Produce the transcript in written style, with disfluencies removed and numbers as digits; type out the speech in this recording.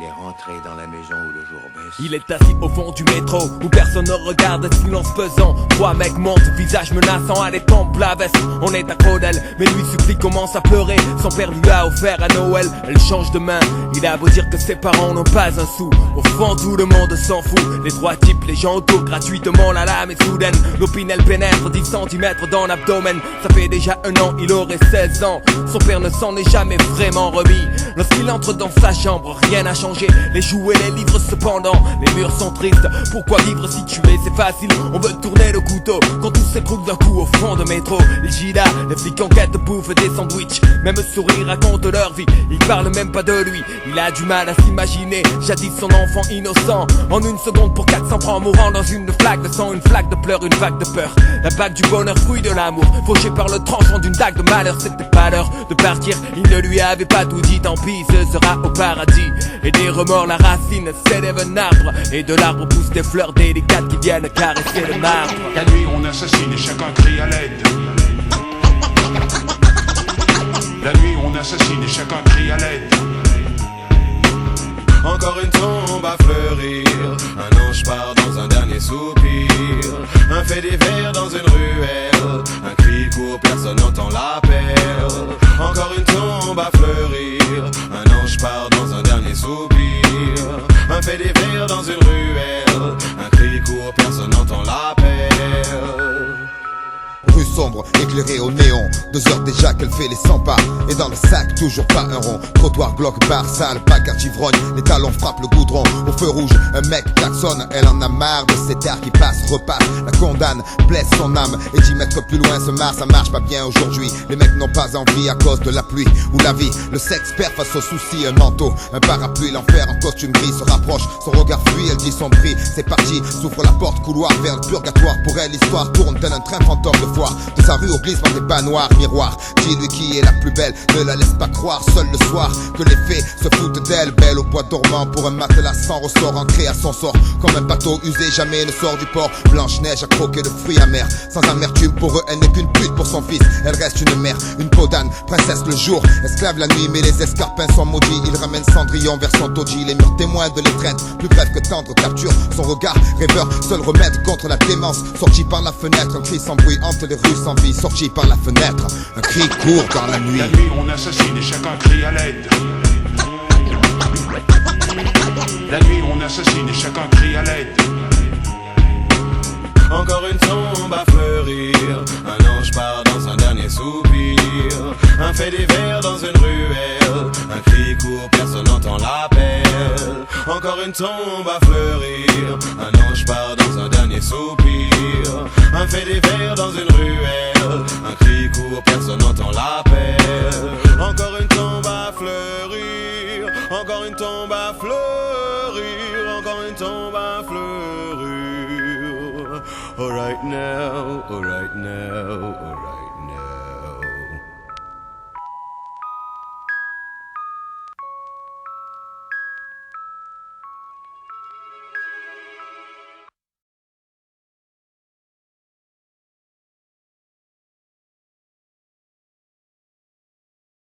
Il est rentré dans la maison où le jour baisse. Il est assis au fond du métro où personne ne regarde, silence pesant. Trois mecs montent, visage menaçant, à des tempes la veste. On est accro d'elle, mais lui supplie, commence à pleurer. Son père lui a offert à Noël, elle change de main. Il a beau dire que ses parents n'ont pas un sou, au fond tout le monde s'en fout. Les trois types, les gens autour, gratuitement la lame est soudaine. L'opinel pénètre 10 cm dans l'abdomen. Ça fait déjà un an, il aurait 16 ans. Son père ne s'en est jamais vraiment remis. Lorsqu'il entre dans sa chambre, rien n'a changé. Les jouets, les livres cependant, les murs sont tristes. Pourquoi vivre si tu es, c'est facile. On veut tourner le couteau quand tout s'écroule d'un coup au fond de métro. Les Gida, les flics en quête bouffent des sandwichs. Même sourire raconte leur vie, ils parlent même pas de lui. Il a du mal à s'imaginer, jadis son enfant innocent. En une seconde pour 400 francs, mourant dans une flaque de sang, une flaque de pleurs, une vague de peur. La bague du bonheur, fruit de l'amour, fauché par le tranchant d'une dague de malheur. C'était pas l'heure de partir, il ne lui avait pas tout dit. Tant pis, ce sera au paradis. Et des remords, la racine s'élève un arbre. Et de l'arbre poussent des fleurs délicates qui viennent caresser le marbre. La nuit on assassine et chacun crie à l'aide. La nuit on assassine et chacun crie à l'aide. Encore une tombe à fleurir, un ange part dans un dernier soupir, un fait divers dans une ruelle, un cri court, personne n'entend l'appel. Encore une tombe à fleurir, un ange part dans un dernier soupir, un fait divers dans une ruelle, un cri court, personne n'entend l'appel. Rue sombre, éclairée au néon, 2 heures déjà qu'elle fait les 100 pas. Et dans le sac, toujours pas un rond. Trottoir, bloc, bar, salle, bagarre d'ivrogne. Les talons frappent le goudron. Au feu rouge, un mec klaxonne. Elle en a marre de cet air qui passe, repasse. La condamne, blesse son âme. Et 10 mètres plus loin se marre, ça marche pas bien aujourd'hui. Les mecs n'ont pas envie à cause de la pluie ou la vie. Le sexe perd face aux soucis, un manteau, un parapluie. L'enfer en costume gris se rapproche. Son regard fuit, elle dit son prix. C'est parti, s'ouvre la porte, couloir vers le purgatoire. Pour elle, l'histoire tourne tel un train fantôme de foire. De sa rue au glissement des bas noirs, miroir. Dis-lui qui est la plus belle, ne la laisse pas croire. Seul le soir, que les fées se foutent d'elle. Belle au bois dormant, pour un matelas sans ressort. Ancré à son sort, comme un bateau usé, jamais ne sort du port. Blanche-Neige a croqué de fruits amers, sans amertume pour eux, elle n'est qu'une pute pour son fils. Elle reste une mère, une peau d'âne, princesse le jour, esclave la nuit. Mais les escarpins sont maudits, il ramène Cendrillon vers son taudis. Les murs témoins de l'étreinte, plus bref que tendre, capture son regard rêveur. Seul remède contre la démence, sorti par la fenêtre. Un cri sans bruit hante les rues sans vie, sorti par la fenêtre. Un cri court dans la nuit. La nuit on assassine et chacun crie à l'aide. La nuit on assassine et chacun crie à l'aide. Encore une tombe à fleurir, un ange part dans un dernier soupir, un fait divers dans une ruelle, un cri court, personne n'entend l'appel. Encore une tombe à fleurir, un ange part dans un dernier soupir, un fait divers dans une ruelle, un cri court, personne n'entend l'appel. Encore une tombe à fleurir, encore une tombe à fleurir, encore une tombe à fleurir. Alright now, alright now, alright.